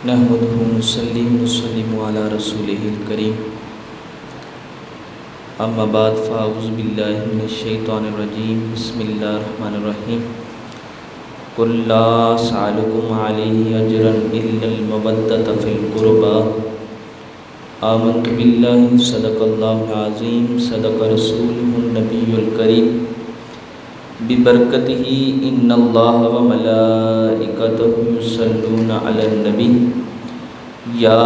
نحمدہ ونصلی ونسلم علی رسولہ الکریم اما بعد فاعوذ باللہ من الشیطان الرجیم بسم اللہ الرحمن الرحیم قل لا اسألکم علیہ اجرا الا المودۃ فی القربى آمنت باللہ صدق اللہ العظیم صدق رسولہ النبی الکریم ببرکتہ ان اللہ وملائکتہ یصلون علی النبی یا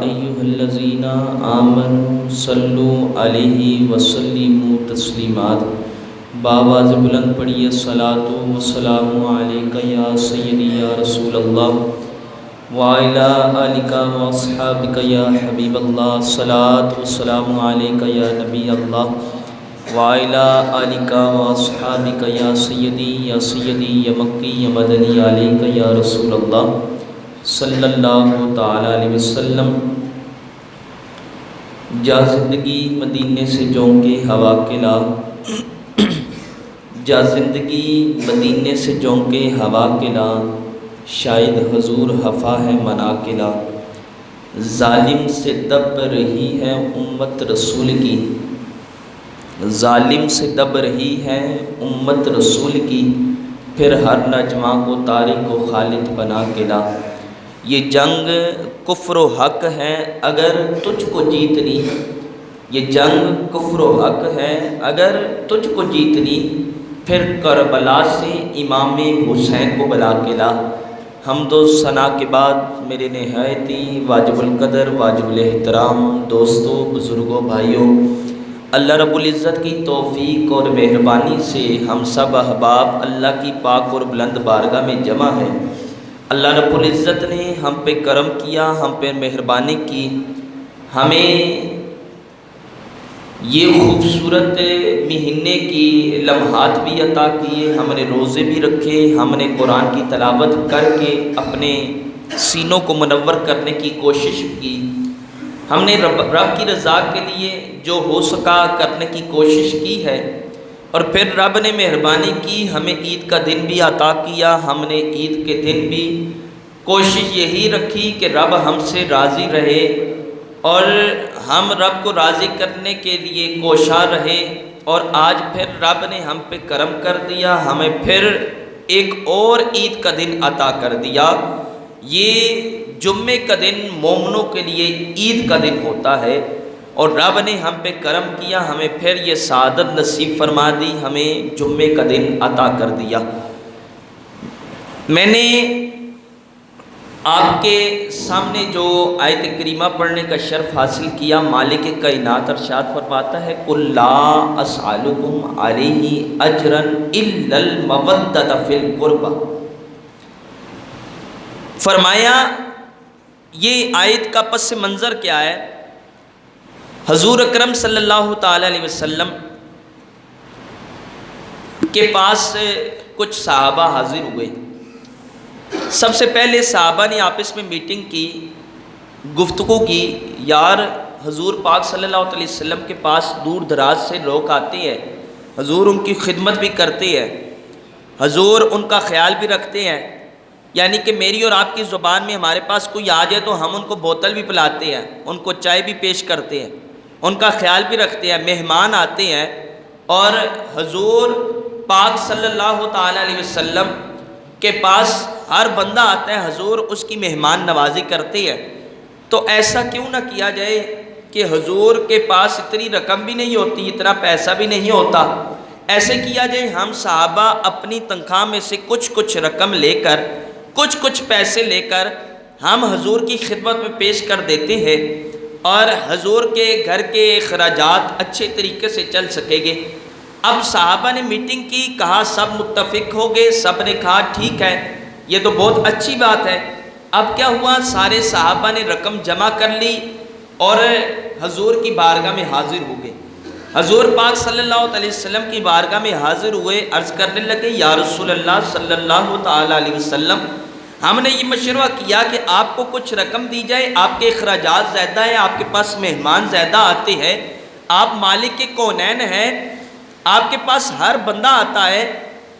ایہا الذین آمنوا صلوا علیہ وسلموا تسلیمات۔ بآواز بلند پڑھیے الصلاۃ والسلام علیک یا سیدی یا رسول اللہ وعلی آلک واصحابک یا حبیب اللہ، الصلاۃ والسلام علیک یا نبی اللہ وعلی آلک واصحابک یا سیدی یا مکی یا مدنی علیک یا رسول اللہ صلی اللہ تعالی علیہ وسلم۔ جا زندگی مدینے سے جونکے ہوا کے لا، جا زندگی مدینے سے جونکے ہوا کے لا، شاید حضور حفا ہے منا کے لا۔ ظالم سے دب رہی ہے امت رسول کی، ظالم سے دب رہی ہے امت رسول کی، پھر ہر نجمہ کو طارق و خالد بنا کے لا۔ یہ جنگ کفر و حق ہے اگر تجھ کو جیتنی، یہ جنگ کفر و حق ہے اگر تجھ کو جیتنی، پھر کربلا سے امام حسین کو بلا کے لا۔ حمد و ثنا کے بعد میرے نہایت ہی واجب القدر واجب الاحترام دوستوں، بزرگوں، بھائیوں، اللہ رب العزت کی توفیق اور مہربانی سے ہم سب احباب اللہ کی پاک اور بلند بارگاہ میں جمع ہیں۔ اللہ رب العزت نے ہم پہ کرم کیا، ہم پہ مہربانی کی، ہمیں یہ خوبصورت مہینے کی لمحات بھی عطا کیے، ہم نے روزے بھی رکھے، ہم نے قرآن کی تلاوت کر کے اپنے سینوں کو منور کرنے کی کوشش کی، ہم نے رب کی رضا کے لیے جو ہو سکا کرنے کی کوشش کی ہے، اور پھر رب نے مہربانی کی ہمیں عید کا دن بھی عطا کیا۔ ہم نے عید کے دن بھی کوشش یہی رکھی کہ رب ہم سے راضی رہے اور ہم رب کو راضی کرنے کے لیے کوشاں رہے، اور آج پھر رب نے ہم پہ کرم کر دیا، ہمیں پھر ایک اور عید کا دن عطا کر دیا۔ یہ جمعے کا دن مومنوں کے لیے عید کا دن ہوتا ہے، اور رب نے ہم پہ کرم کیا، ہمیں پھر یہ سعادت نصیب فرما دی، ہمیں جمعے کا دن عطا کر دیا۔ میں نے آپ کے سامنے جو آیت کریمہ پڑھنے کا شرف حاصل کیا، مالک کائنات ارشاد فرماتا ہے قُل لَا أَسْأَلُكُمْ عَلَيْهِ أَجْرًا إِلَّا الْمَوَدَّةَ فِي الْقُرْبَى۔ فرمایا یہ آیت کا پس منظر کیا ہے؟ حضور اکرم صلی اللہ تعالی علیہ وسلم کے پاس کچھ صحابہ حاضر ہوئے۔ سب سے پہلے صحابہ نے آپس میں میٹنگ کی، گفتگو کی، یار حضور پاک صلی اللہ علیہ وسلم کے پاس دور دراز سے لوگ آتے ہیں، حضور ان کی خدمت بھی کرتے ہیں، حضور ان کا خیال بھی رکھتے ہیں، یعنی کہ میری اور آپ کی زبان میں ہمارے پاس کوئی آ جائے تو ہم ان کو بوتل بھی پلاتے ہیں، ان کو چائے بھی پیش کرتے ہیں، ان کا خیال بھی رکھتے ہیں، مہمان آتے ہیں، اور حضور پاک صلی اللہ تعالی علیہ وسلم کے پاس ہر بندہ آتا ہے، حضور اس کی مہمان نوازی کرتے ہیں۔ تو ایسا کیوں نہ کیا جائے کہ حضور کے پاس اتنی رقم بھی نہیں ہوتی، اتنا پیسہ بھی نہیں ہوتا، ایسے کیا جائے ہم صحابہ اپنی تنخواہ میں سے کچھ رقم لے کر، کچھ پیسے لے کر ہم حضور کی خدمت میں پیش کر دیتے ہیں، اور حضور کے گھر کے اخراجات اچھے طریقے سے چل سکیں گے۔ اب صحابہ نے میٹنگ کی، کہا سب متفق ہو گئے، سب نے کہا ٹھیک ہے، یہ تو بہت اچھی بات ہے۔ اب کیا ہوا، سارے صحابہ نے رقم جمع کر لی اور حضور کی بارگاہ میں حاضر ہو گئے۔ حضور پاک صلی اللہ علیہ وسلم کی بارگاہ میں حاضر ہوئے، عرض کرنے لگے یا رسول اللہ صلی اللہ تعالی علیہ وسلم، ہم نے یہ مشورہ کیا کہ آپ کو کچھ رقم دی جائے، آپ کے اخراجات زیادہ ہیں، آپ کے پاس مہمان زیادہ آتے ہیں، آپ مالک کے کونین ہیں، آپ کے پاس ہر بندہ آتا ہے،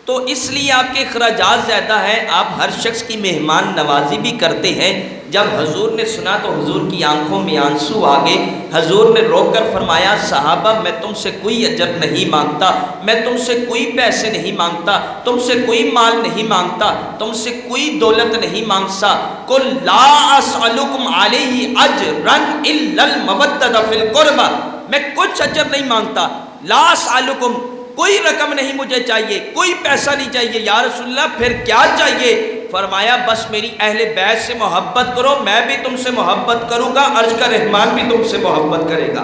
تو اس لیے آپ کے اخراجات زیادہ ہیں، آپ ہر شخص کی مہمان نوازی بھی کرتے ہیں۔ جب حضور نے سنا تو حضور کی آنکھوں میں آنسو آ گئے۔ حضور نے رو کر فرمایا صحابہ میں تم سے کوئی اجر نہیں مانگتا، میں تم سے کوئی پیسے نہیں مانگتا، تم سے کوئی مال نہیں مانگتا، تم سے کوئی دولت نہیں مانگتا۔ قل لا اسألکم علیہ اجرا الا المودۃ فی القربى، میں کچھ اجر نہیں مانگتا۔ لا اسألکم، کوئی رقم نہیں مجھے چاہیے، کوئی پیسہ نہیں چاہیے۔ یا رسول اللہ پھر کیا چاہیے؟ فرمایا بس میری اہل بیت سے محبت کرو، میں بھی تم سے محبت کروں گا، عرش کا رحمان بھی تم سے محبت کرے گا۔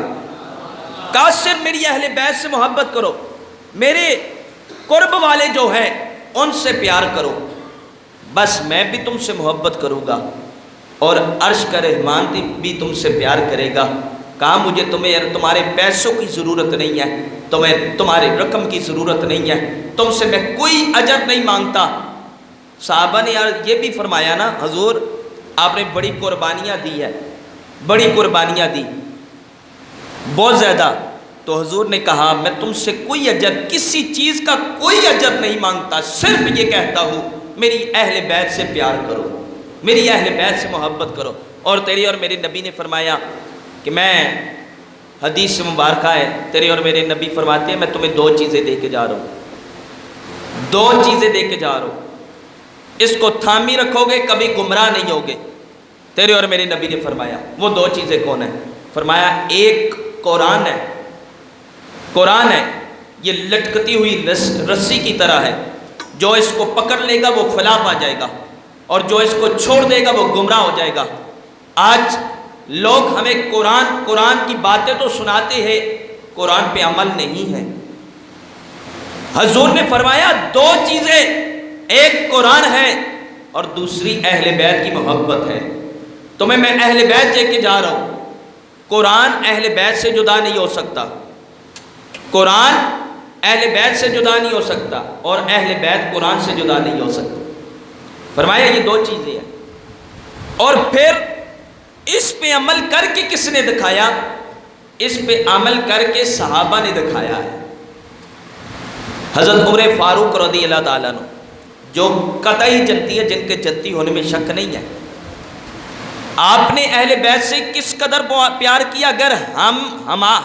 کہا صرف میری اہل بیت سے محبت کرو، میرے قرب والے جو ہیں ان سے پیار کرو، بس میں بھی تم سے محبت کروں گا اور عرش کا رحمان بھی تم سے پیار کرے گا۔ کہا مجھے تمہارے پیسوں کی ضرورت نہیں ہے، تمہارے رقم کی ضرورت نہیں ہے، تم سے میں کوئی اجر نہیں مانگتا۔ صحابہ نے یہ بھی فرمایا نا حضور آپ نے بڑی قربانیاں دی ہے، بڑی قربانیاں دی بہت زیادہ۔ تو حضور نے کہا میں تم سے کوئی اجر، کسی چیز کا کوئی اجر نہیں مانگتا، صرف یہ کہتا ہوں میری اہل بیت سے پیار کرو، میری اہل بیت سے محبت کرو۔ اور تیری اور میرے نبی نے فرمایا کہ میں، حدیث مبارکہ ہے، تیرے اور میرے نبی فرماتے ہیں میں تمہیں دو چیزیں دے کے جا رہا ہوں، دو چیزیں دے کے جا رہا ہوں، اس کو تھامی رکھو گے کبھی گمراہ نہیں ہوگے۔ تیرے اور میرے نبی نے فرمایا وہ دو چیزیں کون ہیں؟ فرمایا ایک قرآن ہے، قرآن ہے، یہ لٹکتی ہوئی رسی کی طرح ہے، جو اس کو پکڑ لے گا وہ فلاح پا جائے گا، اور جو اس کو چھوڑ دے گا وہ گمراہ ہو جائے گا۔ آج لوگ ہمیں قرآن کی باتیں تو سناتے ہیں، قرآن پہ عمل نہیں ہے۔ حضور نے فرمایا دو چیزیں، ایک قرآن ہے اور دوسری اہل بیت کی محبت ہے۔ تمہیں میں اہل بیت لے کے جا رہا ہوں، قرآن اہل بیت سے جدا نہیں ہو سکتا، قرآن اہل بیت سے جدا نہیں ہو سکتا، اور اہل بیت قرآن سے جدا نہیں ہو سکتا۔ فرمایا یہ دو چیزیں ہیں۔ اور پھر اس پہ عمل کر کے کس نے دکھایا؟ اس پہ عمل کر کے صحابہ نے دکھایا ہے۔ حضرت عمر فاروق رضی اللہ تعالیٰ عنہ جو قطعی جنتی ہے، جن کے جنتی ہونے میں شک نہیں ہے، آپ نے اہل بیت سے کس قدر پیار کیا؟ اگر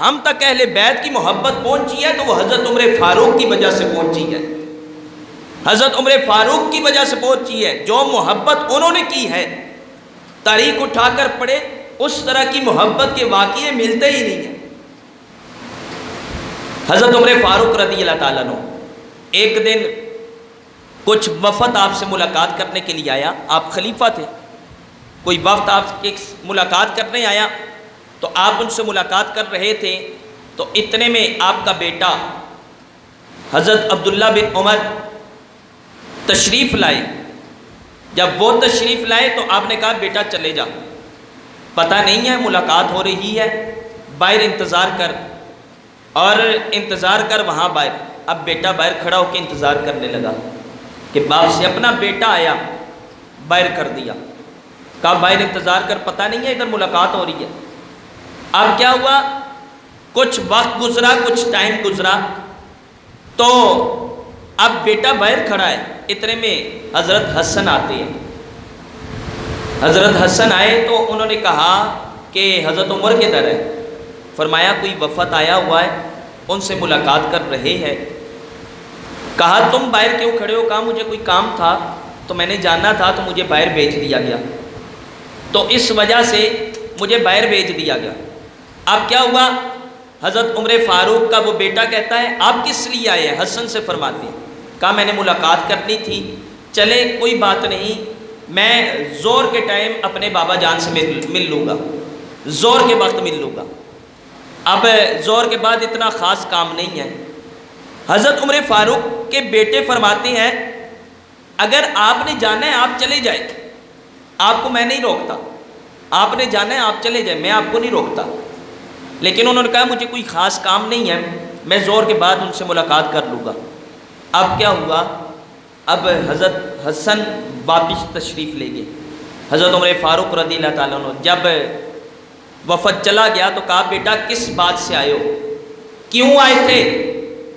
ہم تک اہل بیت کی محبت پہنچی ہے تو وہ حضرت عمر فاروق کی وجہ سے پہنچی ہے، حضرت عمر فاروق کی وجہ سے پہنچی ہے۔ جو محبت انہوں نے کی ہے، تاریخ اٹھا کر پڑھے، اس طرح کی محبت کے واقعے ملتے ہی نہیں ہیں۔ حضرت عمر فاروق رضی اللہ تعالیٰ عنہ ایک دن کچھ وفد آپ سے ملاقات کرنے کے لیے آیا، آپ خلیفہ تھے، کوئی وفد آپ کے ملاقات کرنے آیا، تو آپ ان سے ملاقات کر رہے تھے، تو اتنے میں آپ کا بیٹا حضرت عبداللہ بن عمر تشریف لائے۔ جب وہ تشریف لائے تو آپ نے کہا بیٹا چلے جا، پتہ نہیں ہے ملاقات ہو رہی ہے، باہر انتظار کر، اور انتظار کر وہاں باہر۔ اب بیٹا باہر کھڑا ہو کے انتظار کرنے لگا کہ باپ سے اپنا بیٹا آیا، باہر کر دیا، کہا باہر انتظار کر، پتہ نہیں ہے ادھر ملاقات ہو رہی ہے۔ اب کیا ہوا، کچھ وقت گزرا، کچھ ٹائم گزرا، تو اب بیٹا باہر کھڑا ہے، اتنے میں حضرت حسن آتے ہیں۔ حضرت حسن آئے تو انہوں نے کہا کہ حضرت عمر کدھر ہے؟ فرمایا کوئی وفد آیا ہوا ہے، ان سے ملاقات کر رہے ہیں۔ کہا تم باہر کیوں کھڑے ہو؟ کہا مجھے کوئی کام تھا تو میں نے جاننا تھا تو مجھے باہر بھیج دیا گیا، تو اس وجہ سے مجھے باہر بھیج دیا گیا۔ اب کیا ہوا، حضرت عمر فاروق کا وہ بیٹا کہتا ہے آپ کس لیے آئے ہیں؟ حسن سے فرماتے ہیں، کہا میں نے ملاقات کرنی تھی، چلے کوئی بات نہیں، میں زور کے ٹائم اپنے بابا جان سے مل لوں گا، زور کے وقت مل لوں گا، اب زور کے بعد اتنا خاص کام نہیں ہے۔ حضرت عمر فاروق کے بیٹے فرماتے ہیں اگر آپ نے جانا ہے آپ چلے جائیں، آپ کو میں نہیں روکتا، آپ نے جانا ہے آپ چلے جائیں، میں آپ کو نہیں روکتا، لیکن انہوں نے کہا مجھے کوئی خاص کام نہیں ہے، میں زور کے بعد ان سے ملاقات کر لوں گا۔ اب کیا ہوا، اب حضرت حسن واپس تشریف لے گئے۔ حضرت عمر فاروق رضی اللہ تعالیٰ عنہ جب وفد چلا گیا تو کہا بیٹا کس بات سے آئے ہو، کیوں آئے تھے؟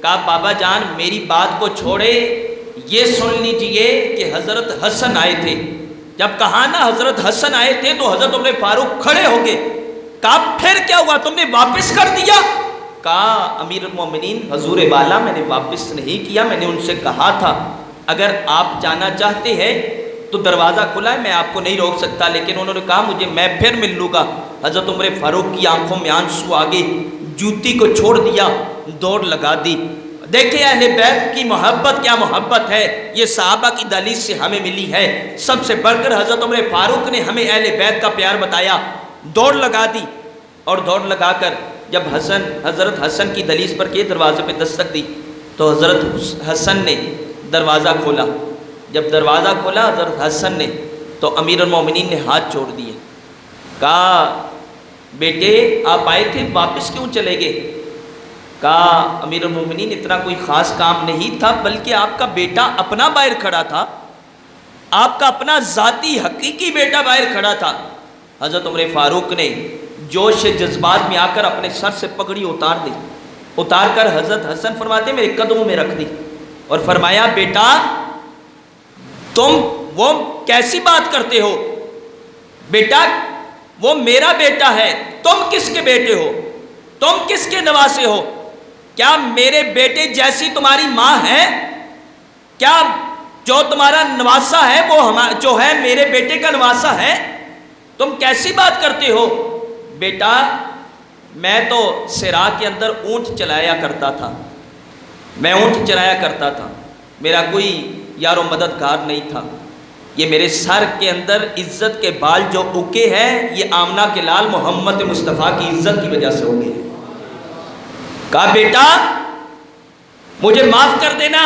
کہا بابا جان میری بات کو چھوڑے یہ سن لیجئے کہ حضرت حسن آئے تھے. جب کہا نا حضرت حسن آئے تھے تو حضرت عمر فاروق کھڑے ہو گئے. کہا پھر کیا ہوا, تم نے واپس کر دیا؟ کہا امیر المومنین حضور والا میں نے واپس نہیں کیا, میں نے ان سے کہا تھا اگر آپ جانا چاہتے ہیں تو دروازہ کھلا ہے, میں آپ کو نہیں روک سکتا, لیکن انہوں نے کہا مجھے میں پھر مل لوں گا. حضرت عمر فاروق کی آنکھوں میں آنسو آ گئے, جوتی کو چھوڑ دیا, دوڑ لگا دی. دیکھیں اہل بیت کی محبت کیا محبت ہے, یہ صحابہ کی دہلیز سے ہمیں ملی ہے. سب سے بڑھ کر حضرت عمر فاروق نے ہمیں اہل بیت کا پیار بتایا. دوڑ لگا دی, اور دوڑ لگا کر جب حضرت حسن کی دہلیز پر کے دروازے پہ دستک دی تو حضرت حسن نے دروازہ کھولا. جب دروازہ کھولا حضرت حسن نے تو امیر المومنین نے ہاتھ چھوڑ دیے. کہا بیٹے آپ آئے تھے واپس کیوں چلے گئے؟ کہا امیر المومنین اتنا کوئی خاص کام نہیں تھا, بلکہ آپ کا بیٹا اپنا باہر کھڑا تھا, آپ کا اپنا ذاتی حقیقی بیٹا باہر کھڑا تھا. حضرت عمر فاروق نے جوش جذبات میں آ کر اپنے سر سے پگڑی اتار دی. اتار کر حضرت حسن فرماتے میرے قدموں میں رکھ دی اور فرمایا بیٹا تم وہ کیسی بات کرتے ہو؟ بیٹا وہ میرا بیٹا ہے, تم کس کے بیٹے ہو, تم کس کے نواسے ہو؟ کیا میرے بیٹے جیسی تمہاری ماں ہے؟ کیا جو تمہارا نواسا ہے وہ جو ہے میرے بیٹے کا نواسا ہے؟ تم کیسی بات کرتے ہو؟ بیٹا میں تو صحرا کے اندر اونٹ چلایا کرتا تھا, میں اونٹ چلایا کرتا تھا, میرا کوئی یار و مددگار نہیں تھا. یہ میرے سر کے اندر عزت کے بال جو اکے ہیں یہ آمنہ کے لال محمد مصطفیٰ کی عزت کی وجہ سے ہو گئے. کہا بیٹا مجھے معاف کر دینا.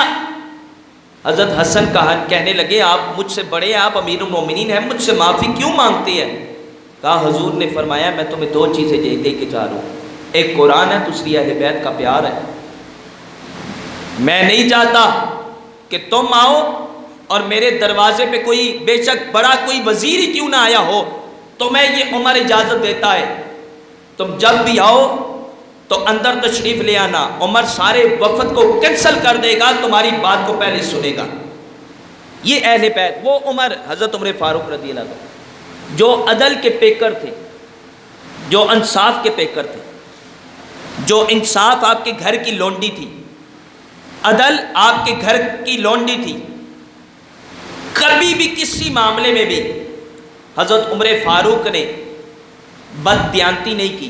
حضرت حسن کہنے لگے آپ مجھ سے بڑے ہیں, آپ امیر المومنین ہیں, مجھ سے معافی کیوں مانگتے ہیں؟ کہا حضور نے فرمایا میں تمہیں دو چیزیں دے کے جا رہا ہوں, ایک قرآن ہے, دوسری اہل بیت کا پیار ہے. میں نہیں چاہتا کہ تم آؤ اور میرے دروازے پہ کوئی بے شک بڑا کوئی وزیر ہی کیوں نہ آیا ہو تو میں یہ عمر اجازت دیتا ہے تم جب بھی آؤ تو اندر تشریف لے آنا, عمر سارے وفد کو کینسل کر دے گا, تمہاری بات کو پہلے سنے گا. یہ اہل بیت, وہ عمر حضرت عمر فاروق رضی اللہ عنہ جو عدل کے پیکر تھے, جو انصاف کے پیکر تھے, جو انصاف آپ کے گھر کی لونڈی تھی, عدل آپ کے گھر کی لونڈی تھی. کبھی بھی کسی معاملے میں بھی حضرت عمر فاروق نے بددیانتی نہیں کی,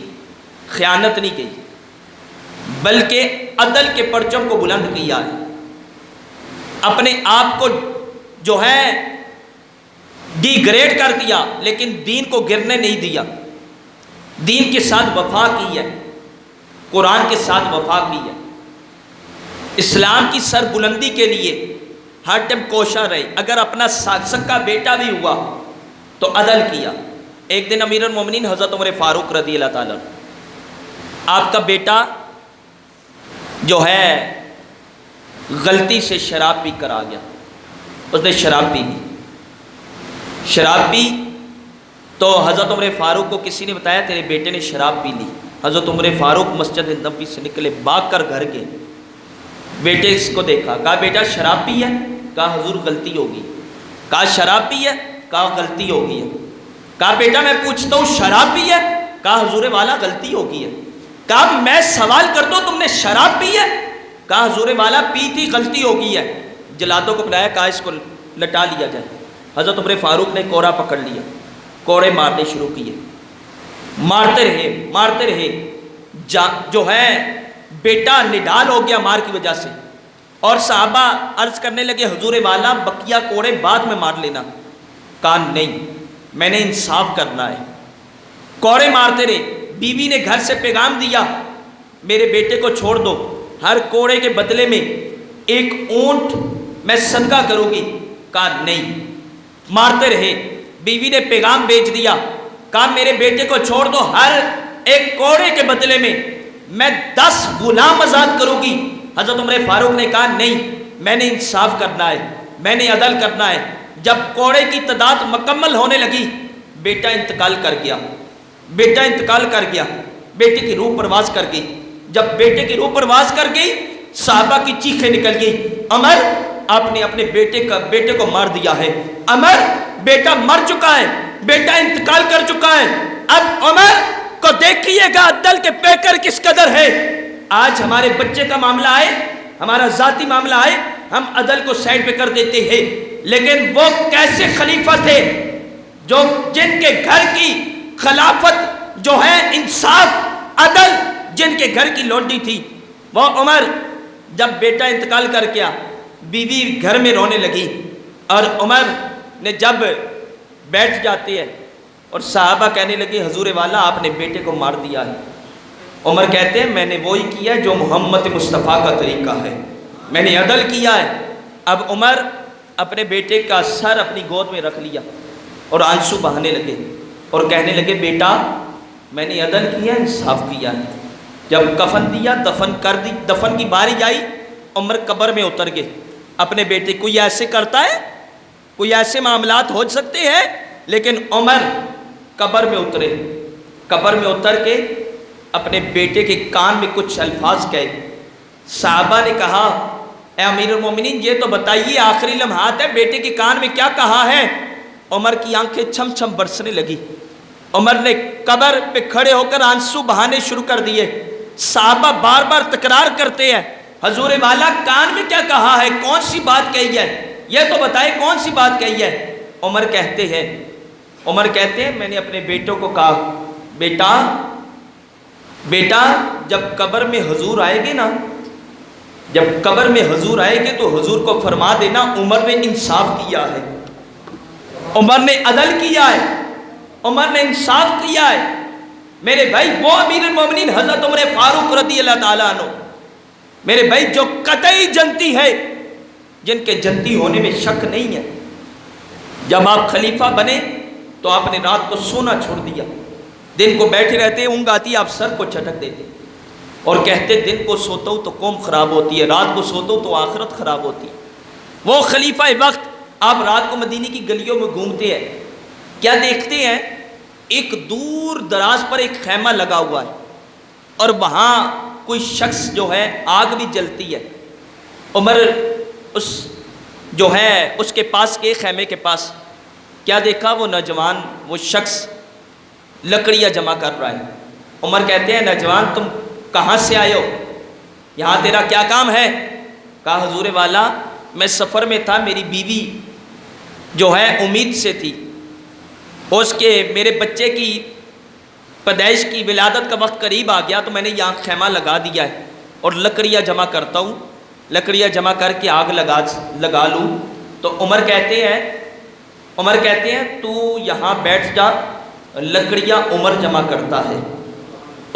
خیانت نہیں کی, بلکہ عدل کے پرچم کو بلند کیا ہے. اپنے آپ کو جو ہے ڈی گریڈ کر دیا لیکن دین کو گرنے نہیں دیا. دین کے ساتھ وفا کی ہے, قرآن کے ساتھ وفا کی ہے, اسلام کی سر بلندی کے لیے ہر ٹائم کوشاں رہے. اگر اپنا سکا بیٹا بھی ہوا تو عدل کیا. ایک دن امیر المومنین حضرت عمر فاروق رضی اللہ تعالیٰ آپ کا بیٹا جو ہے غلطی سے شراب پی کر آ گیا, اس نے شراب پی لی. شراب پی تو حضرت عمر فاروق کو کسی نے بتایا تیرے بیٹے نے شراب پی لی. حضرت عمر فاروق مسجد نبوی سے نکلے, بھاگ کر گھر گئے, بیٹے اس کو دیکھا, کہا بیٹا شراب پی ہے؟ کہا حضور غلطی ہوگی. کہا شراب پی ہے؟ کہا غلطی ہوگی ہے. کہا بیٹا میں پوچھتا ہوں شراب پی ہے؟ کہا حضور والا غلطی ہوگی ہے. کہا میں سوال کرتا ہوں تم نے شراب پی ہے؟ کہا حضور والا پی تھی, غلطی ہوگی ہے. جلادوں کو بلایا, کہا اس کو لٹا لیا جائے. حضرت عمر فاروق نے کوڑا پکڑ لیا, کوڑے مارنے شروع کیے, مارتے رہے جو ہے بیٹا نڈال ہو گیا مار کی وجہ سے. اور صحابہ عرض کرنے لگے حضور والا بقیہ کوڑے بعد میں مار لینا. کہا نہیں میں نے انصاف کرنا ہے. کوڑے مارتے رہے. بیوی نے گھر سے پیغام دیا میرے بیٹے کو چھوڑ دو, ہر کوڑے کے بدلے میں ایک اونٹ میں صدقہ کروں گی. کہا نہیں. مارتے رہے. بیوی نے پیغام بھیج دیا, کہا میرے بیٹے کو چھوڑ دو, ہر ایک کوڑے کے بدلے میں 10 غلام آزاد کروں گی. حضرت عمر فاروق نے کہا نہیں میں نے انصاف کرنا ہے, میں نے عدل کرنا ہے. جب کوڑے کی تعداد مکمل ہونے لگی بیٹا انتقال کر گیا. بیٹے کی روح پرواز کر گئی. جب بیٹے کی روح پرواز کر گئی صحابہ کی چیخیں نکل گئی, عمر آپ نے اپنے بیٹے کو مار دیا ہے۔ عمر بیٹا مر چکا ہے، بیٹا انتقال کر چکا ہے، اب عمر کو دیکھیے گا عدل کے پیکر کس قدر ہے۔ آج ہمارے بچے کا معاملہ آئے، ہمارا ذاتی معاملہ آئے، ہم عدل کو سائڈ پہ کر دیتے ہیں، لیکن وہ کیسے خلیفہ تھے جن کے گھر کی خلافت جو ہے انصاف عدل جن کے گھر کی لونڈی تھی۔ وہ عمر جب بیٹا انتقال کر گیا، بیوی گھر میں رونے لگی، اور عمر نے جب بیٹھ جاتے ہیں اور صحابہ کہنے لگے حضور والا آپ نے بیٹے کو مار دیا ہے، عمر کہتے ہیں میں نے وہی کیا جو محمد مصطفیٰ کا طریقہ ہے، میں نے عدل کیا ہے۔ اب عمر اپنے بیٹے کا سر اپنی گود میں رکھ لیا اور آنسو بہانے لگے اور کہنے لگے بیٹا میں نے عدل کیا، انصاف کیا ہے۔ جب کفن دیا، دفن کی باری آئی، عمر قبر میں اتر گئے اپنے بیٹے۔ کوئی ایسے کرتا ہے؟ کوئی ایسے معاملات ہو سکتے ہیں؟ لیکن عمر قبر میں اترے، قبر میں اتر کے اپنے بیٹے کے کان میں کچھ الفاظ کہے۔ صحابہ نے کہا اے امیر المومنین یہ تو بتائیے آخری لمحات ہے، بیٹے کے کان میں کیا کہا ہے؟ عمر کی آنکھیں چھم چھم برسنے لگی، عمر نے قبر پہ کھڑے ہو کر آنسو بہانے شروع کر دیے۔ صحابہ بار بار تکرار کرتے ہیں حضور والا کان میں کیا کہا ہے، کون سی بات کہی ہے، یہ تو بتائے کون سی بات کہی ہے۔ عمر کہتے ہیں میں نے اپنے بیٹوں کو کہا بیٹا جب قبر میں حضور آئے گے نا، جب قبر میں حضور آئے گے تو حضور کو فرما دینا عمر نے انصاف کیا ہے، عمر نے عدل کیا ہے، عمر نے انصاف کیا ہے۔ میرے بھائی وہ امیر المومنین حضرت عمر فاروق رضی اللہ تعالیٰ عنہ، میرے بھائی جو قطعی جنتی ہے، جن کے جنتی ہونے میں شک نہیں ہے۔ جب آپ خلیفہ بنے تو آپ نے رات کو سونا چھوڑ دیا، دن کو بیٹھے رہتے، اونگ آتی آپ سر کو چٹک دیتے اور کہتے دن کو سوتا ہوں تو قوم خراب ہوتی ہے، رات کو سوتا ہوں تو آخرت خراب ہوتی ہے۔ وہ خلیفہ وقت آپ رات کو مدینے کی گلیوں میں گھومتے ہیں، کیا دیکھتے ہیں؟ ایک دور دراز پر ایک خیمہ لگا ہوا ہے اور وہاں کوئی شخص جو ہے آگ بھی جلتی ہے۔ عمر اس کے پاس کے خیمے کے پاس کیا دیکھا؟ وہ نوجوان، وہ شخص لکڑیاں جمع کر رہا ہے۔ عمر کہتے ہیں نوجوان تم کہاں سے آئے ہو، یہاں تیرا کیا کام ہے؟ کہا حضور والا میں سفر میں تھا، میری بیوی جو ہے امید سے تھی، میرے بچے کی پیدائش کی ولادت کا وقت قریب آ گیا تو میں نے یہاں خیمہ لگا دیا ہے اور لکڑیاں جمع کرتا ہوں، لکڑیاں جمع کر کے آگ لگا لوں۔ تو عمر کہتے ہیں تو یہاں بیٹھ جا، لکڑیاں عمر جمع کرتا ہے۔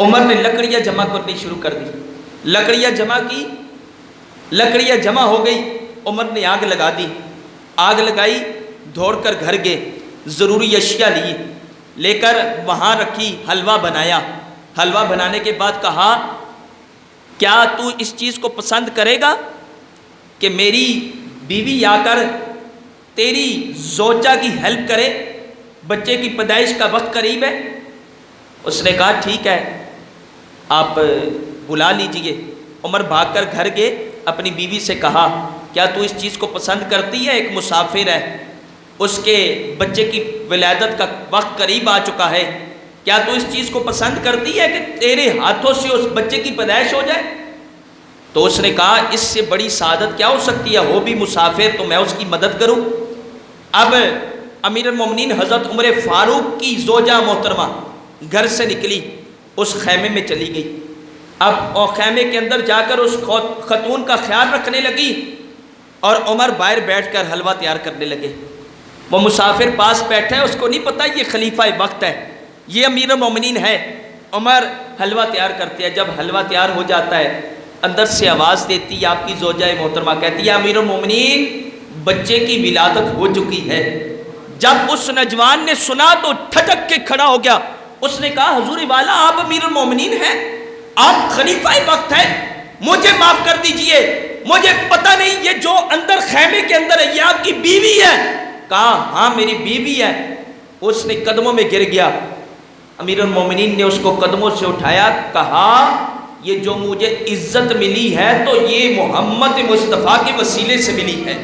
عمر نے لکڑیاں جمع کرنی شروع کر دی، لکڑیاں جمع کی، لکڑیاں جمع ہو گئی، عمر نے آگ لگا دی، آگ لگائی، دوڑ کر گھر گئے، ضروری اشیاء لی، لے کر وہاں رکھی، حلوہ بنایا، حلوہ بنانے کے بعد کہا کیا تو اس چیز کو پسند کرے گا کہ میری بیوی آ کر تیری زوجہ کی ہیلپ کرے، بچے کی پیدائش کا وقت قریب ہے؟ اس نے کہا ٹھیک ہے آپ بلا لیجئے۔ عمر بھاگ کر گھر گئے، اپنی بیوی سے کہا کیا تو اس چیز کو پسند کرتی ہے؟ ایک مسافر ہے، اس کے بچے کی ولادت کا وقت قریب آ چکا ہے، کیا تو اس چیز کو پسند کرتی ہے کہ تیرے ہاتھوں سے اس بچے کی پیدائش ہو جائے؟ تو اس نے کہا اس سے بڑی سعادت کیا ہو سکتی ہے، وہ بھی مسافر تو میں اس کی مدد کروں۔ اب امیر المومنین حضرت عمر فاروق کی زوجہ محترمہ گھر سے نکلی، اس خیمے میں چلی گئی، اب خیمے کے اندر جا کر اس خاتون کا خیال رکھنے لگی اور عمر باہر بیٹھ کر حلوہ تیار کرنے لگے۔ وہ مسافر پاس بیٹھا ہے، اس کو نہیں پتہ یہ خلیفہ وقت ہے، یہ امیر المومنین ہے۔ عمر حلوہ تیار کرتے ہیں، جب حلوہ تیار ہو جاتا ہے اندر سے آواز دیتی ہے آپ کی زوجہ محترمہ، کہتی ہے امیر المومنین بچے کی ولادت ہو چکی ہے۔ جب اس نوجوان نے سنا تو ٹھٹک کے کھڑا ہو گیا، اس نے کہا حضور والا آپ امیر المومنین ہیں، آپ خلیفہ وقت ہیں، مجھے معاف کر دیجئے، مجھے پتہ نہیں یہ جو اندر خیمے کے اندر ہے یہ آپ کی بیوی ہے؟ کہا ہاں میری بیوی ہے۔ اس نے قدموں میں گر گیا، امیر المومنین نے اس کو قدموں سے اٹھایا، کہا یہ جو مجھے عزت ملی ہے تو یہ محمد مصطفیٰ کے وسیلے سے ملی ہے۔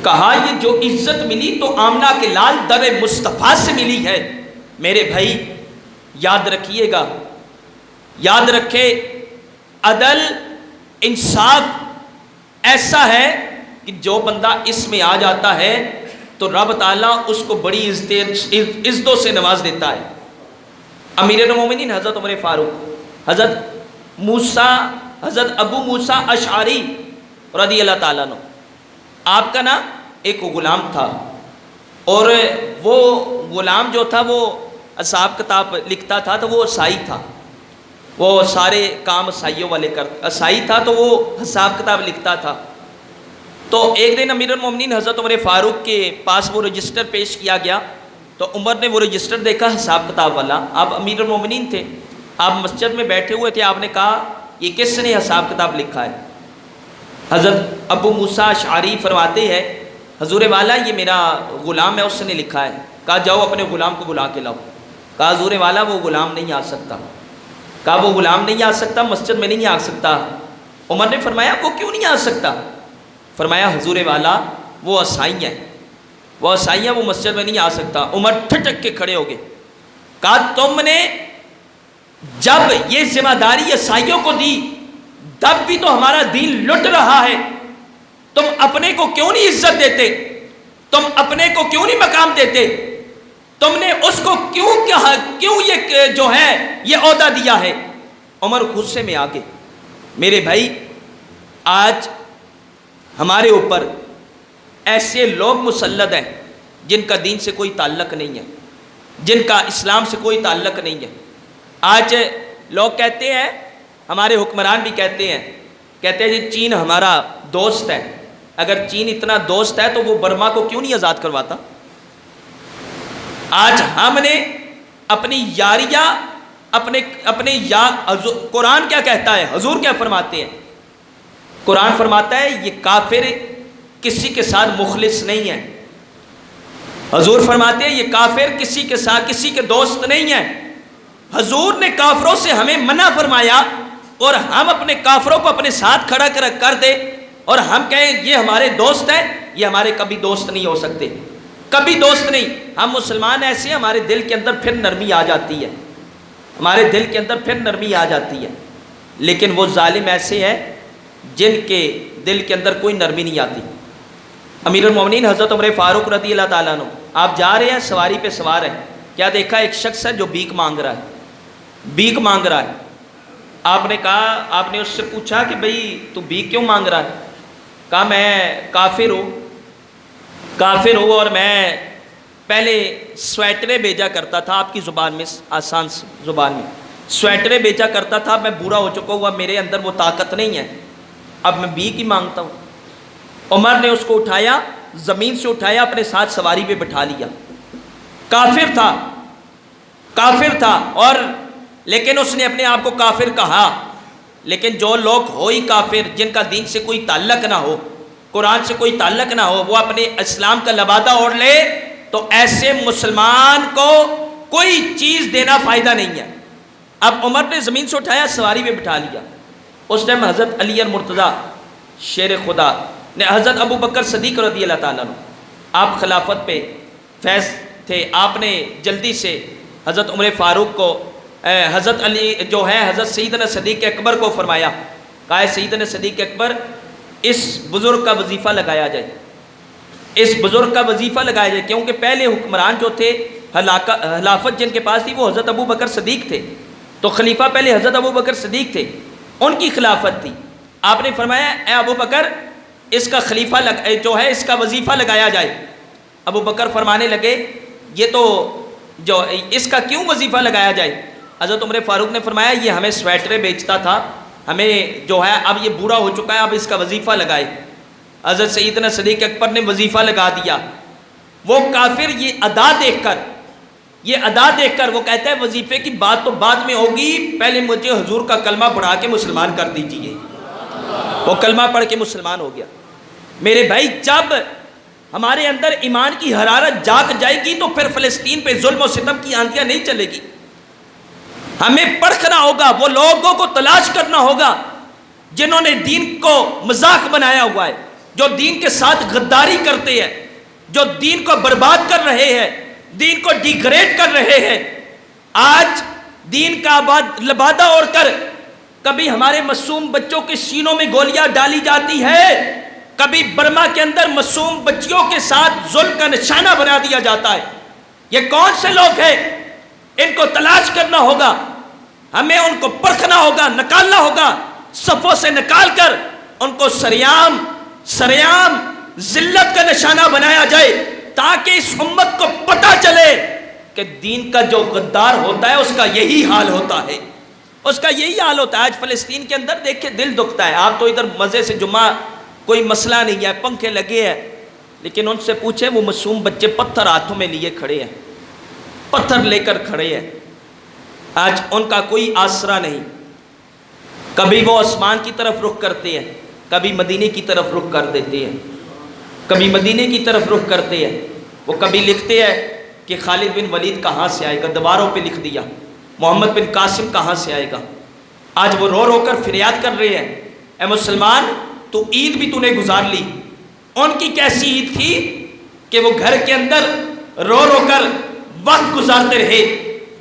کہا یہ جو عزت ملی تو آمنہ کے لال در مصطفیٰ سے ملی ہے۔ میرے بھائی یاد رکھیے گا، یاد رکھے، عدل انصاف ایسا ہے کہ جو بندہ اس میں آ جاتا ہے تو رب تعالیٰ اس کو بڑی عزتوں سے نواز دیتا ہے۔ امیر المومنین حضرت عمر فاروق، حضرت ابو موسیٰ اشعری رضی اللہ تعالیٰ عنہ، آپ کا نا ایک غلام تھا، اور وہ غلام جو تھا وہ حساب کتاب لکھتا تھا، تو وہ عیسائی تھا، وہ سارے کام عیسائیوں والے عیسائی تھا، تو وہ حساب کتاب لکھتا تھا۔ تو ایک دن امیر المومنین حضرت عمر فاروق کے پاس وہ رجسٹر پیش کیا گیا، تو عمر نے وہ رجسٹر دیکھا حساب کتاب والا، آپ امیر المومنین تھے، آپ مسجد میں بیٹھے ہوئے تھے، آپ نے کہا یہ کس نے حساب کتاب لکھا ہے؟ حضرت ابو موسیٰ اشعری فرماتے ہیں حضور والا یہ میرا غلام ہے، اس نے لکھا ہے۔ کہا جاؤ اپنے غلام کو بلا کے لاؤ۔ کہا حضور والا وہ غلام نہیں آ سکتا۔ کہا وہ غلام نہیں آ سکتا، مسجد میں نہیں آ سکتا۔ عمر نے فرمایا وہ کیوں نہیں آ سکتا؟ فرمایا حضور والا وہ عیسائی ہے، وہ عیسائی ہے، وہ مسجد میں نہیں آ سکتا۔ عمر ٹھٹک کے کھڑے ہو گئے، کہا تم نے جب یہ ذمہ داری عیسائیوں کو دی تب بھی تو ہمارا دین لٹ رہا ہے، تم اپنے کو کیوں نہیں عزت دیتے؟ تم اپنے کو کیوں نہیں مقام دیتے؟ تم نے اس کو کیوں یہ جو ہے یہ عہدہ دیا ہے؟ عمر غصے میں آ گئے۔ میرے بھائی آج ہمارے اوپر ایسے لوگ مسلط ہیں جن کا دین سے کوئی تعلق نہیں ہے، جن کا اسلام سے کوئی تعلق نہیں ہے۔ آج لوگ کہتے ہیں، ہمارے حکمران بھی کہتے ہیں جی چین ہمارا دوست ہے، اگر چین اتنا دوست ہے تو وہ برما کو کیوں نہیں آزاد کرواتا؟ آج ہم نے اپنی یاریاں قرآن کیا کہتا ہے، حضور کیا فرماتے ہیں؟ قرآن فرماتا ہے یہ کافر کسی کے ساتھ مخلص نہیں ہے۔ حضور فرماتے ہیں یہ کافر کسی کے ساتھ کسی کے دوست نہیں ہے۔ حضور نے کافروں سے ہمیں منع فرمایا، اور ہم اپنے کافروں کو اپنے ساتھ کھڑا کر دے اور ہم کہیں یہ ہمارے دوست ہیں، یہ ہمارے کبھی دوست نہیں ہو سکتے، کبھی دوست نہیں۔ ہم مسلمان ایسے ہیں، ہمارے دل کے اندر پھر نرمی آ جاتی ہے، ہمارے دل کے اندر پھر نرمی آ جاتی ہے، لیکن وہ ظالم ایسے ہیں جن کے دل کے اندر کوئی نرمی نہیں آتی۔ امیر المومنین حضرت عمر فاروق رضی اللہ تعالیٰ عنہ، آپ جا رہے ہیں، سواری پہ سوار ہیں، کیا دیکھا ایک شخص ہے جو بھیک مانگ رہا ہے، بھیک مانگ رہا ہے۔ آپ نے کہا، آپ نے اس سے پوچھا کہ بھئی تو بھیک کیوں مانگ رہا ہے؟ کہا میں کافر ہوں اور میں پہلے سویٹریں بیچا کرتا تھا، آپ کی زبان میں، آسان زبان میں سویٹریں بیچا کرتا تھا، میں بوڑھا ہو چکا ہوا، میرے اندر وہ طاقت نہیں ہے، اب میں بھیک ہی مانگتا ہوں۔ عمر نے اس کو اٹھایا، زمین سے اٹھایا، اپنے ساتھ سواری پہ بٹھا لیا۔ کافر تھا اور لیکن اس نے اپنے آپ کو کافر کہا۔ لیکن جو لوگ ہو ہی کافر، جن کا دین سے کوئی تعلق نہ ہو، قرآن سے کوئی تعلق نہ ہو، وہ اپنے اسلام کا لبادہ اوڑھ لے تو ایسے مسلمان کو کوئی چیز دینا فائدہ نہیں ہے۔ اب عمر نے زمین سے اٹھایا، سواری پہ بٹھا لیا۔ اس ٹائم حضرت علی المرتضیٰ شیر خدا نے، حضرت ابو بکر صدیق رضی اللہ تعالیٰ عنہ، آپ خلافت پہ فیض تھے، آپ نے جلدی سے حضرت عمر فاروق کو، حضرت علی جو ہے حضرت سیدنا صدیق اکبر کو فرمایا، کہا سیدنا صدیق اکبر اس بزرگ کا وظیفہ لگایا جائے، اس بزرگ کا وظیفہ لگایا جائے، کیونکہ پہلے حکمران جو تھے، خلافت جن کے پاس تھی وہ حضرت ابو بکر صدیق تھے، تو خلیفہ پہلے حضرت ابو بکر صدیق تھے، ان کی خلافت تھی۔ آپ نے فرمایا اے ابو بکر اس کا خلیفہ جو ہے اس کا وظیفہ لگایا جائے۔ ابو بکر فرمانے لگے یہ تو جو اس کا کیوں وظیفہ لگایا جائے؟ حضرت عمر فاروق نے فرمایا یہ ہمیں سویٹریں بیچتا تھا، ہمیں جو ہے اب یہ بوڑھا ہو چکا ہے، اب اس کا وظیفہ لگائے۔ حضرت سیدنا صدیق اکبر نے وظیفہ لگا دیا۔ وہ کافر یہ ادا دیکھ کر وہ کہتا ہے وظیفے کی بات تو بعد میں ہوگی، پہلے مجھے حضور کا کلمہ پڑھا کے مسلمان کر دیجئے۔ وہ کلمہ پڑھ کے مسلمان ہو گیا۔ میرے بھائی جب ہمارے اندر ایمان کی حرارت جاگ جائے گی تو پھر فلسطین پہ ظلم و ستم کی آندیاں نہیں چلے گی۔ ہمیں پرکھنا ہوگا، وہ لوگوں کو تلاش کرنا ہوگا جنہوں نے دین کو مذاق بنایا ہوا ہے، جو دین کے ساتھ غداری کرتے ہیں، جو دین کو برباد کر رہے ہیں، دین کو ڈیگریڈ کر رہے ہیں۔ آج دین کا لبادہ اوڑھ کر کبھی ہمارے معصوم بچوں کے سینوں میں گولیاں ڈالی جاتی ہے، کبھی برما کے اندر معصوم بچیوں کے ساتھ ظلم کا نشانہ بنا دیا جاتا ہے۔ یہ کون سے لوگ ہیں؟ ان کو تلاش کرنا ہوگا، ہمیں ان کو پرکھنا ہوگا، نکالنا ہوگا، صفوں سے نکال کر ان کو سریام ذلت کا نشانہ بنایا جائے، تاکہ اس امت کو پتہ چلے کہ دین کا جو غدار ہوتا ہے اس کا یہی حال ہوتا ہے، اس کا یہی حال ہوتا ہے۔ آج فلسطین کے اندر دیکھ کے دل دکھتا ہے۔ آپ تو ادھر مزے سے جمعہ کوئی مسئلہ نہیں ہے، پنکھے لگے ہیں، لیکن ان سے پوچھیں وہ معصوم بچے پتھر ہاتھوں میں لیے کھڑے ہیں، پتھر لے کر کھڑے ہیں۔ آج ان کا کوئی آسرا نہیں۔ کبھی وہ آسمان کی طرف رخ کرتے ہیں، کبھی مدینے کی طرف رخ کر دیتے ہیں، کبھی مدینے کی طرف رخ کرتے ہیں۔ وہ کبھی لکھتے ہیں کہ خالد بن ولید کہاں سے آئے گا، دیواروں پہ لکھ دیا، محمد بن قاسم کہاں سے آئے گا۔ آج وہ رو رو کر فریاد کر رہے ہیں، اے مسلمان تو عید بھی تو نے گزار لی۔ ان کی کیسی عید تھی کہ وہ گھر کے اندر رو رو کر وقت گزارتے رہے،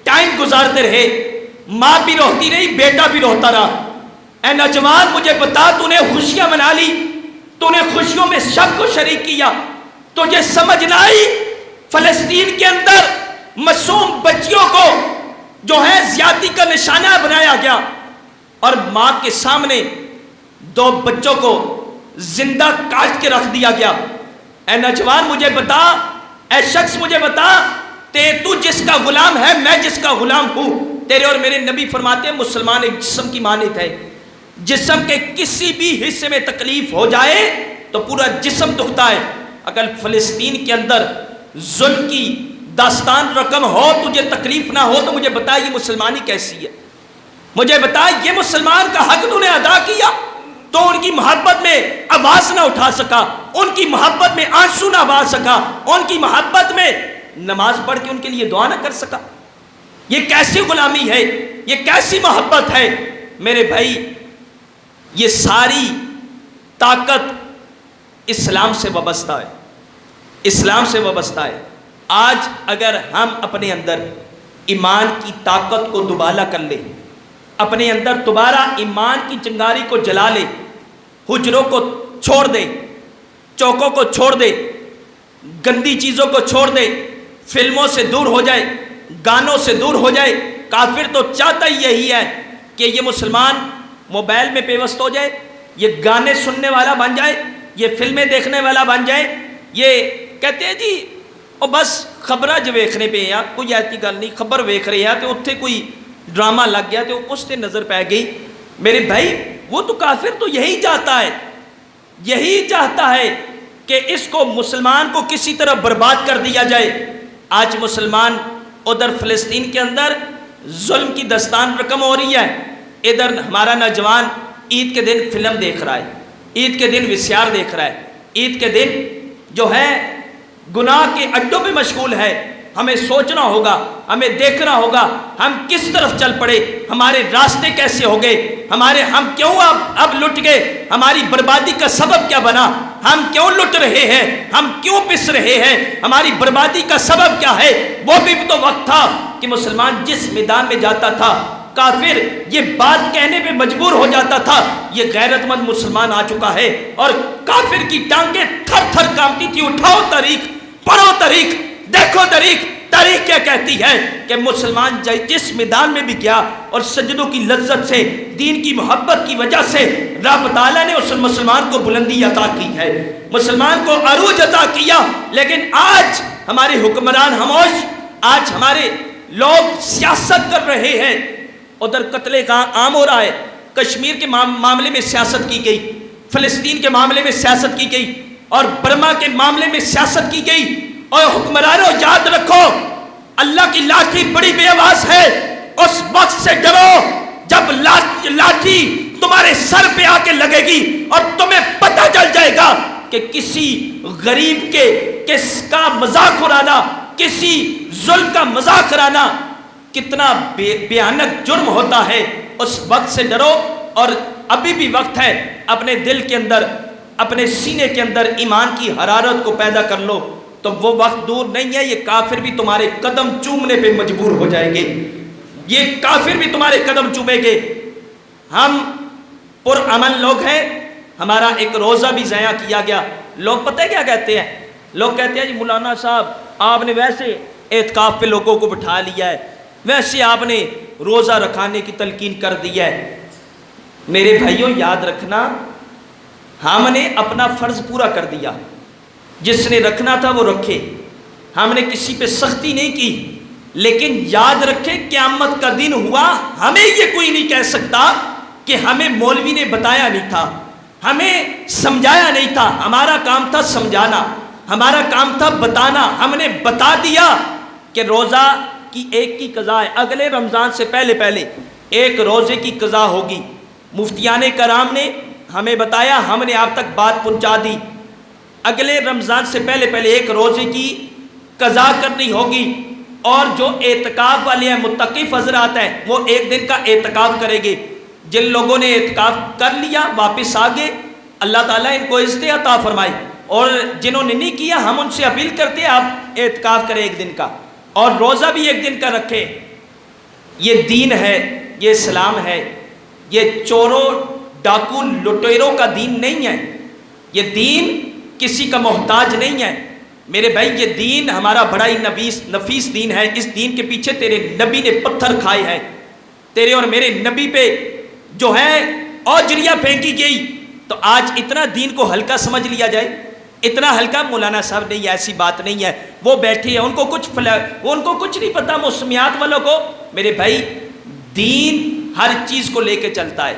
ٹائم گزارتے رہے، ماں بھی روتی رہی، بیٹا بھی روتا رہا۔ اے نوجوان مجھے بتا، تو نے خوشیاں منا لی، تو نے خوشیوں میں سب کو شریک کیا، تجھے سمجھ نہ آئی فلسطین کے اندر معصوم بچیوں کو جو ہے زیادتی کا نشانہ بنایا گیا، اور ماں کے سامنے 2 بچوں کو زندہ کاٹ کے رکھ دیا گیا۔ اے نوجوان مجھے بتا، اے شخص مجھے بتا، تو جس کا غلام ہے، میں جس کا غلام ہوں۔ تیرے اور میرے نبی فرماتے ہیں مسلمان ایک جسم کی مانند ہے، جسم کے کسی بھی حصے میں تکلیف ہو جائے تو پورا جسم دکھتا ہے۔ اگر فلسطین کے اندر ظلم کی داستان رقم ہو، تجھے تکلیف نہ ہو، تو مجھے بتا یہ مسلمانی کیسی ہے؟ مجھے بتا یہ مسلمان کا حق تو نے ادا کیا تو ان کی محبت میں آواز نہ اٹھا سکا، ان کی محبت میں آنسو نہ بہا سکا، ان کی محبت میں نماز پڑھ کے ان کے لیے دعا نہ کر سکا؟ یہ کیسی غلامی ہے؟ یہ کیسی محبت ہے؟ میرے بھائی یہ ساری طاقت اسلام سے وابستہ ہے، اسلام سے وابستہ ہے۔ آج اگر ہم اپنے اندر ایمان کی طاقت کو دوبالا کر لیں، اپنے اندر دوبارہ ایمان کی چنگاری کو جلا لیں، حجروں کو چھوڑ دیں، چوکوں کو چھوڑ دیں، گندی چیزوں کو چھوڑ دیں، فلموں سے دور ہو جائے، گانوں سے دور ہو جائے۔ کافر تو چاہتا ہی یہی ہے کہ یہ مسلمان موبائل میں پیوست ہو جائے، یہ گانے سننے والا بن جائے، یہ فلمیں دیکھنے والا بن جائے۔ یہ کہتے ہیں جی اور بس خبراں جو ویکھنے پہ ہیں، کوئی ایسی گل نہیں، خبر ویکھ رہے ہیں تو اتنے کوئی ڈرامہ لگ گیا تو اس سے نظر پہ گئی۔ میرے بھائی وہ تو کافر تو یہی چاہتا ہے، یہی چاہتا ہے کہ اس کو مسلمان کو کسی طرح برباد کر دیا جائے۔ آج مسلمان ادھر فلسطین کے اندر ظلم کی داستان رقم ہو رہی ہے، ادھر ہمارا نوجوان عید کے دن فلم دیکھ رہا ہے، عید کے دن وسیار دیکھ رہا ہے، عید کے دن جو ہے گناہ کے اڈوں پہ مشغول ہے۔ ہمیں سوچنا ہوگا، ہمیں دیکھنا ہوگا ہم کس طرف چل پڑے، ہمارے راستے کیسے ہو گئے، ہم کیوں اب لٹ گئے، ہماری بربادی کا سبب کیا بنا، ہم کیوں لٹ رہے ہیں، ہم کیوں پس رہے ہیں، ہماری بربادی کا سبب کیا ہے۔ وہ بھی تو وقت تھا کہ مسلمان جس میدان میں جاتا تھا کافر یہ بات کہنے پہ مجبور ہو جاتا تھا، یہ غیرت مند مسلمان آ چکا ہے اور کافر کی ٹانگیں تھر تھر کانپتی تھی۔ اٹھاؤ تاریخ، پڑھو تاریخ، دیکھو تاریخ کیا کہتی ہے کہ مسلمان جس میدان میں بھی گیا اور سجدوں کی لذت سے، دین کی محبت کی وجہ سے رب تعالیٰ نے اس مسلمان کو بلندی عطا کی ہے، مسلمان کو عروج عطا کیا۔ لیکن آج ہمارے حکمران خاموش، آج ہمارے لوگ سیاست کر رہے ہیں۔ ادھر قتل عام ہو رہا ہے، کشمیر کے معاملے میں سیاست کی گئی، فلسطین کے معاملے میں سیاست کی گئی، اور برما کے معاملے میں سیاست کی گئی۔ اور حکمرانوں یاد رکھو اللہ کی لاٹھی بڑی بے آواز ہے، اس وقت سے ڈرو جب لاٹھی تمہارے سر پہ آ کے لگے گی اور تمہیں پتہ چل جائے گا کہ کسی غریب کے کس کا مذاق اڑانا، کسی ظلم کا مذاق اڑانا کتنا بھیانک جرم ہوتا ہے۔ اس وقت سے ڈرو، اور ابھی بھی وقت ہے، اپنے دل کے اندر، اپنے سینے کے اندر ایمان کی حرارت کو پیدا کر لو، تو وہ وقت دور نہیں ہے، یہ کافر بھی تمہارے قدم چومنے پہ مجبور ہو جائیں گے، یہ کافر بھی تمہارے قدم چومیں گے۔ ہم پرامن لوگ ہیں، ہمارا ایک روزہ بھی ضائع کیا گیا۔ لوگ پتہ ہے کیا کہتے ہیں؟ لوگ کہتے ہیں جی مولانا صاحب آپ نے ویسے اعتکاف پہ لوگوں کو بٹھا لیا ہے، ویسے آپ نے روزہ رکھانے کی تلقین کر دی ہے۔ میرے بھائیوں یاد رکھنا، ہم نے اپنا فرض پورا کر دیا، جس نے رکھنا تھا وہ رکھے، ہم نے کسی پہ سختی نہیں کی، لیکن یاد رکھیں قیامت کا دن ہوا، ہمیں یہ کوئی نہیں کہہ سکتا کہ ہمیں مولوی نے بتایا نہیں تھا، ہمیں سمجھایا نہیں تھا۔ ہمارا کام تھا سمجھانا، ہمارا کام تھا بتانا، ہم نے بتا دیا کہ روزہ کی ایک کی قضا ہے، اگلے رمضان سے پہلے ایک روزے کی قضا ہوگی۔ مفتیان کرام نے ہمیں بتایا، ہم نے آپ تک بات پہنچا دی، اگلے رمضان سے پہلے ایک روزے کی قضا کرنی ہوگی، اور جو اعتکاف والے ہیں، متقف حضرات ہیں، وہ ایک دن کا اعتکاف کریں گے۔ جن لوگوں نے اعتکاف کر لیا واپس آگے، اللہ تعالیٰ ان کو عزت عطا فرمائے، اور جنہوں نے نہیں کیا ہم ان سے اپیل کرتے ہیں آپ اعتکاف کریں ایک دن کا، اور روزہ بھی ایک دن کا رکھیں۔ یہ دین ہے، یہ اسلام ہے، یہ چوروں ڈاکو لٹیروں کا دین نہیں ہے، یہ دین کسی کا محتاج نہیں ہے۔ میرے بھائی یہ دین ہمارا بڑا ہی نفیس دین ہے، اس دین کے پیچھے تیرے نبی نے پتھر کھائے ہیں، تیرے اور میرے نبی پہ جو ہے اوجریہ پھینکی گئی، تو آج اتنا دین کو ہلکا سمجھ لیا جائے؟ اتنا ہلکا مولانا صاحب نہیں، ایسی بات نہیں ہے، وہ بیٹھے ہیں، ان کو کچھ نہیں پتا موسمیات والوں کو۔ میرے بھائی دین ہر چیز کو لے کے چلتا ہے،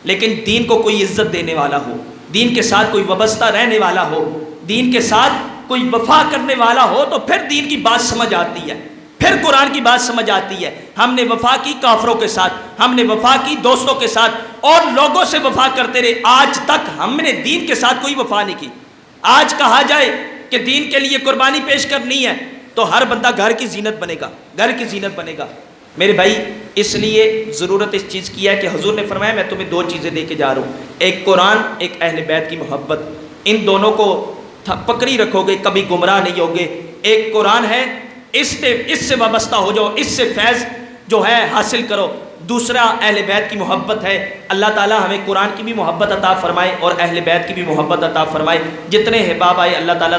لیکن دین کو کوئی عزت دینے والا ہو، دین کے ساتھ کوئی وابستہ رہنے والا ہو، دین کے ساتھ کوئی وفا کرنے والا ہو، تو پھر دین کی بات سمجھ آتی ہے، پھر قرآن کی بات سمجھ آتی ہے۔ ہم نے وفا کی کافروں کے ساتھ، ہم نے وفا کی دوستوں کے ساتھ، اور لوگوں سے وفا کرتے رہے، آج تک ہم نے دین کے ساتھ کوئی وفا نہیں کی۔ آج کہا جائے کہ دین کے لیے قربانی پیش کرنی ہے تو ہر بندہ گھر کی زینت بنے گا، گھر کی زینت بنے گا۔ میرے بھائی اس لیے ضرورت اس چیز کی ہے کہ حضور نے فرمایا میں تمہیں دو چیزیں دے کے جا رہا ہوں، ایک قرآن، ایک اہل بیت کی محبت، ان دونوں کو پکڑی رکھو گے کبھی گمراہ نہیں ہوگے۔ ایک قرآن ہے، اس سے وابستہ ہو جاؤ، اس سے فیض جو ہے حاصل کرو۔ دوسرا اہل بیت کی محبت ہے، اللہ تعالیٰ ہمیں قرآن کی بھی محبت عطا فرمائے اور اہل بیت کی بھی محبت عطا فرمائے۔ جتنے احباب آئے اللہ تعالیٰ